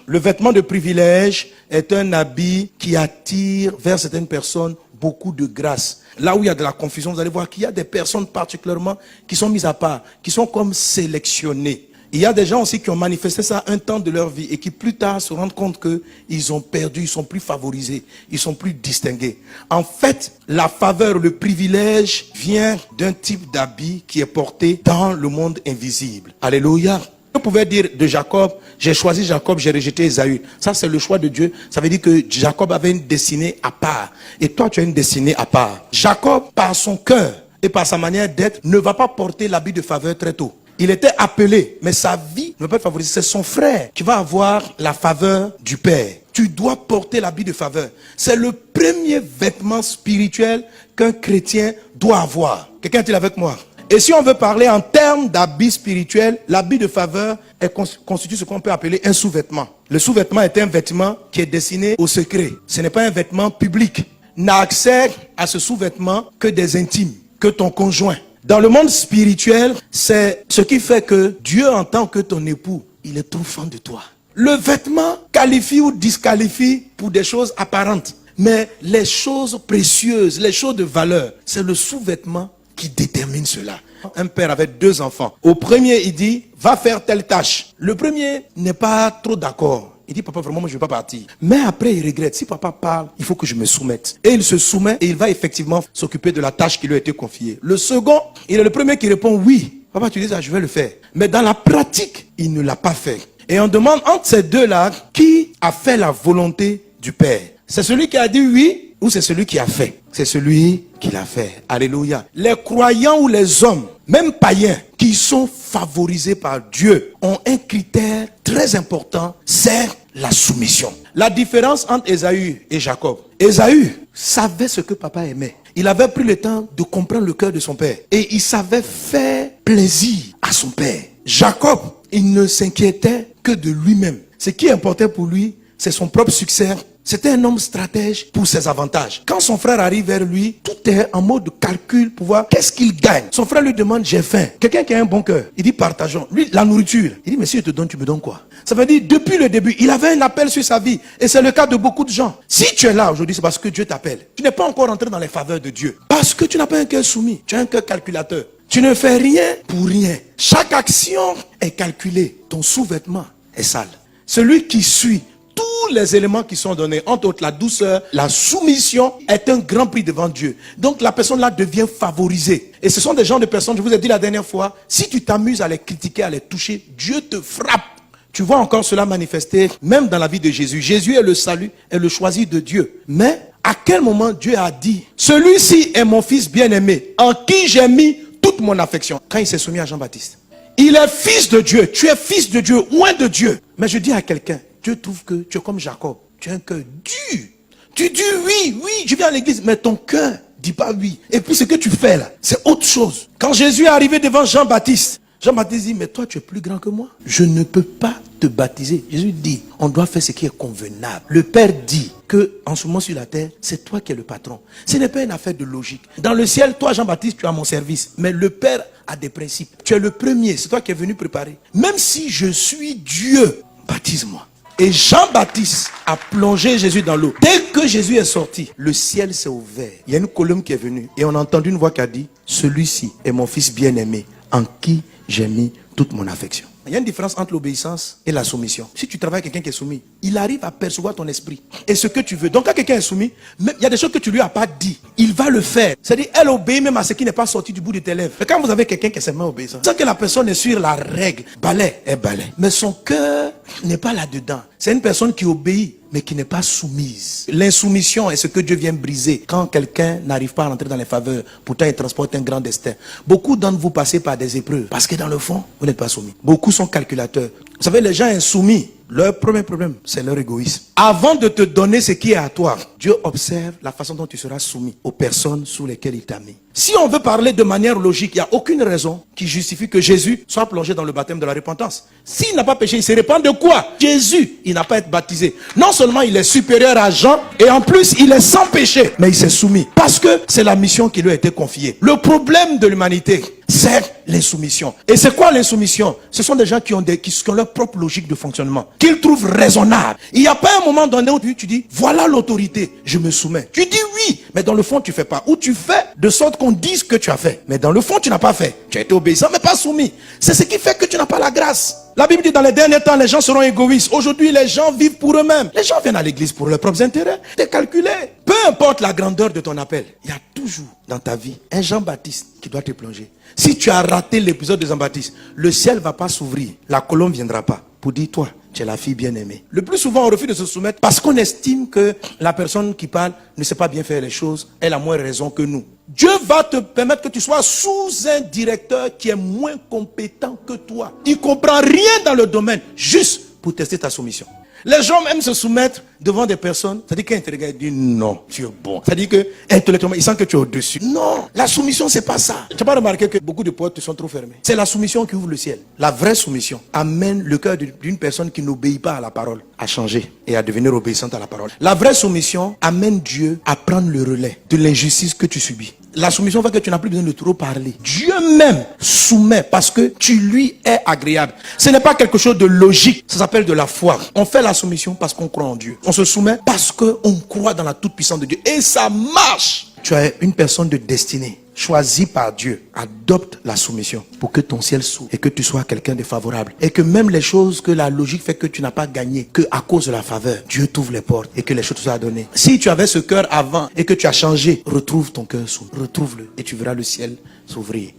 Le vêtement de privilège est un habit qui attire vers certaines personnes beaucoup de grâce. Là où il y a de la confusion, vous allez voir qu'il y a des personnes particulièrement qui sont mises à part, qui sont comme sélectionnées. Il y a des gens aussi qui ont manifesté ça un temps de leur vie et qui plus tard se rendent compte qu'ils ont perdu, ils sont plus favorisés, ils sont plus distingués. En fait, la faveur, le privilège vient d'un type d'habit qui est porté dans le monde invisible. Alléluia. Vous pouvez dire de Jacob, j'ai choisi Jacob, j'ai rejeté Ésaü. Ça, c'est le choix de Dieu. Ça veut dire que Jacob avait une destinée à part. Et toi, tu as une destinée à part. Jacob, par son cœur et par sa manière d'être, ne va pas porter l'habit de faveur très tôt. Il était appelé, mais sa vie ne va pas être favorisée. C'est son frère qui va avoir la faveur du Père. Tu dois porter l'habit de faveur. C'est le premier vêtement spirituel qu'un chrétien doit avoir. Quelqu'un est-il avec moi? Et si on veut parler en termes d'habit spirituel, l'habit de faveur constitue ce qu'on peut appeler un sous-vêtement. Le sous-vêtement est un vêtement qui est destiné au secret. Ce n'est pas un vêtement public. N'a accès à ce sous-vêtement que des intimes, que ton conjoint. Dans le monde spirituel, c'est ce qui fait que Dieu, en tant que ton époux, il est trop fan de toi. Le vêtement qualifie ou disqualifie pour des choses apparentes. Mais les choses précieuses, les choses de valeur, c'est le sous-vêtement qui détermine cela. Un père avait 2 enfants. Au premier, il dit, va faire telle tâche. Le premier n'est pas trop d'accord. Il dit, papa, vraiment, moi, je ne veux pas partir. Mais après, il regrette. Si papa parle, il faut que je me soumette. Et il se soumet et il va effectivement s'occuper de la tâche qui lui a été confiée. Le second, il est le premier qui répond, oui. Papa, tu dis ça, je vais le faire. Mais dans la pratique, il ne l'a pas fait. Et on demande entre ces deux-là, qui a fait la volonté du Père? C'est celui qui a dit oui ou c'est celui qui a fait? C'est celui qui l'a fait. Alléluia. Les croyants ou les hommes, même païens, qui sont favorisés par Dieu, ont un critère très important, c'est la soumission. La différence entre Ésaü et Jacob. Ésaü savait ce que papa aimait. Il avait pris le temps de comprendre le cœur de son père. Et il savait faire plaisir à son père. Jacob, il ne s'inquiétait que de lui-même. Ce qui importait pour lui, c'est son propre succès. C'était un homme stratège pour ses avantages. Quand son frère arrive vers lui, tout est en mode calcul pour voir qu'est-ce qu'il gagne. Son frère lui demande, j'ai faim. Quelqu'un qui a un bon cœur, il dit, partageons. Lui, la nourriture. Il dit, mais si je te donne, tu me donnes quoi? Ça veut dire, depuis le début, il avait un appel sur sa vie. Et c'est le cas de beaucoup de gens. Si tu es là aujourd'hui, c'est parce que Dieu t'appelle. Tu n'es pas encore entré dans les faveurs de Dieu. Parce que tu n'as pas un cœur soumis. Tu as un cœur calculateur. Tu ne fais rien pour rien. Chaque action est calculée. Ton sous-vêtement est sale. Celui qui suit tous les éléments qui sont donnés, entre autres la douceur, la soumission, est un grand prix devant Dieu. Donc la personne là devient favorisée. Et ce sont des genres de personnes, je vous ai dit la dernière fois, si tu t'amuses à les critiquer, à les toucher, Dieu te frappe. Tu vois encore cela manifester même dans la vie de Jésus. Jésus est le salut, est le choisi de Dieu. Mais à quel moment Dieu a dit, celui-ci est mon fils bien-aimé, en qui j'ai mis toute mon affection? Quand il s'est soumis à Jean-Baptiste. Il est fils de Dieu, tu es fils de Dieu, loin de Dieu. Mais je dis à quelqu'un, Dieu trouve que tu es comme Jacob, tu as un cœur dur. Tu dis oui, je viens à l'église, mais ton cœur dit pas oui. Et puis ce que tu fais là, c'est autre chose. Quand Jésus est arrivé devant Jean-Baptiste, Jean-Baptiste dit, mais toi tu es plus grand que moi. Je ne peux pas te baptiser. Jésus dit, on doit faire ce qui est convenable. Le Père dit que en ce moment sur la terre, c'est toi qui es le patron. Ce n'est pas une affaire de logique. Dans le ciel, toi Jean-Baptiste, tu as mon service. Mais le Père a des principes. Tu es le premier, c'est toi qui es venu préparer. Même si je suis Dieu, baptise-moi. Et Jean-Baptiste a plongé Jésus dans l'eau. Dès que Jésus est sorti, le ciel s'est ouvert. Il y a une colombe qui est venue et on a entendu une voix qui a dit, celui-ci est mon fils bien-aimé, en qui j'ai mis toute mon affection. Il y a une différence entre l'obéissance et la soumission. Si tu travailles avec quelqu'un qui est soumis, il arrive à percevoir ton esprit et ce que tu veux. Donc quand quelqu'un est soumis, même, il y a des choses que tu lui as pas dit. Il va le faire. C'est-à-dire, elle obéit même à ce qui n'est pas sorti du bout de tes lèvres. Mais quand vous avez quelqu'un qui est seulement obéissant, sans que la personne est sur la règle, balai est balai. Mais son cœur n'est pas là-dedans. C'est une personne qui obéit, mais qui n'est pas soumise. L'insoumission est ce que Dieu vient briser quand quelqu'un n'arrive pas à rentrer dans les faveurs. Pourtant, il transporte un grand destin. Beaucoup d'entre vous passez par des épreuves parce que dans le fond, vous n'êtes pas soumis. Beaucoup sont calculateurs. Vous savez, les gens insoumis, leur premier problème, c'est leur égoïsme. Avant de te donner ce qui est à toi, Dieu observe la façon dont tu seras soumis aux personnes sous lesquelles il t'a mis. Si on veut parler de manière logique, il n'y a aucune raison qui justifie que Jésus soit plongé dans le baptême de la repentance. S'il n'a pas péché, il se répand de quoi? Jésus, il n'a pas été baptisé. Non seulement il est supérieur à Jean, et en plus il est sans péché, mais il s'est soumis. Parce que c'est la mission qui lui a été confiée. Le problème de l'humanité, c'est l'insoumission. Et c'est quoi l'insoumission? Ce sont des gens qui ont leur propre logique de fonctionnement, qu'ils trouvent raisonnable. Il n'y a pas un moment donné où tu dis, voilà l'autorité, je me soumets. Tu dis oui, mais dans le fond tu ne fais pas. Ou tu fais de sorte qu'on dise que tu as fait, mais dans le fond tu n'as pas fait. Tu as été obéissant mais pas soumis. C'est ce qui fait que tu n'as pas la grâce. La Bible dit dans les derniers temps, les gens seront égoïstes. Aujourd'hui, les gens vivent pour eux-mêmes. Les gens viennent à l'église pour leurs propres intérêts. C'est calculé. Peu importe la grandeur de ton appel, il y a toujours dans ta vie un Jean-Baptiste qui doit te plonger. Si tu as raté l'épisode de Jean-Baptiste, le ciel ne va pas s'ouvrir. La colombe ne viendra pas pour dire, toi, tu es la fille bien-aimée. Le plus souvent, on refuse de se soumettre parce qu'on estime que la personne qui parle ne sait pas bien faire les choses. Elle a moins raison que nous. Dieu va te permettre que tu sois sous un directeur qui est moins compétent que toi. Il ne comprend rien dans le domaine, juste pour tester ta soumission. Les gens aiment se soumettre devant des personnes. C'est-à-dire qu'un te regarde et dit non, tu es bon. C'est-à-dire que intellectuellement, ils sentent que tu es au-dessus. Non, la soumission, c'est pas ça. Tu n'as pas remarqué que beaucoup de portes sont trop fermées. C'est la soumission qui ouvre le ciel. La vraie soumission amène le cœur d'une personne qui n'obéit pas à la parole à changer et à devenir obéissante à la parole. La vraie soumission amène Dieu à prendre le relais de l'injustice que tu subis. La soumission fait que tu n'as plus besoin de trop parler. Dieu même soumet parce que tu lui es agréable. Ce n'est pas quelque chose de logique. Ça s'appelle de la foi. On fait la soumission parce qu'on croit en Dieu. On se soumet parce qu'on croit dans la toute-puissance de Dieu. Et ça marche. Tu es une personne de destinée, choisie par Dieu. Adopte la soumission pour que ton ciel s'ouvre et que tu sois quelqu'un de favorable. Et que même les choses que la logique fait que tu n'as pas gagné, que à cause de la faveur, Dieu t'ouvre les portes et que les choses te soient données. Si tu avais ce cœur avant et que tu as changé, retrouve ton cœur s'ouvre. Retrouve-le et tu verras le ciel s'ouvrir.